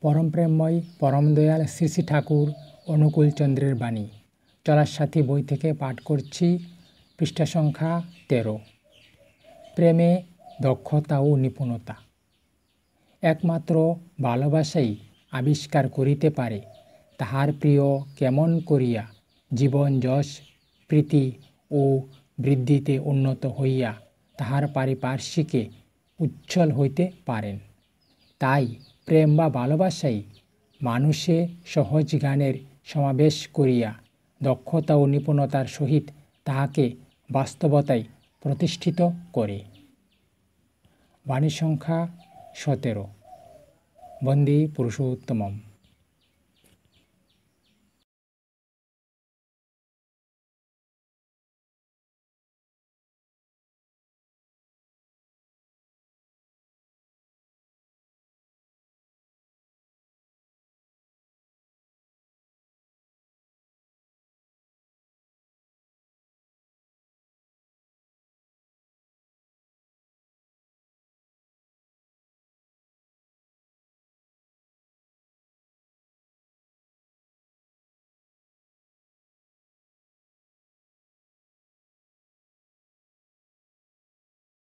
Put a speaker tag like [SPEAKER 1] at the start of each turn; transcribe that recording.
[SPEAKER 1] পরম প্রেমময় পরম দয়াল শ্রী শ্রী ঠাকুর অনুকূলচন্দ্রের বাণী। চলার সাথী বই থেকে পাঠ করছি পৃষ্ঠা সংখ্যা 13। প্রেমে দক্ষতা ও নিপুণতা। একমাত্র ভালোবাসাই আবিষ্কার করিতে পারে তাহার প্রিয় কেমন করিয়া জীবন যশ প্রীতি ও বৃদ্ধিতে উন্নত হইয়া তাহার পারিপার্শ্বিকে উচ্ছল হইতে পারেন। তাই প্রেম বা ভালোবাসাই মানুষে সহজ জ্ঞানের সমাবেশ করিয়া দক্ষতা ও নিপুণতার সহিত তাহাকে বাস্তবতায় প্রতিষ্ঠিত করে। বাণী সংখ্যা 17। বন্দে পুরুষোত্তমম।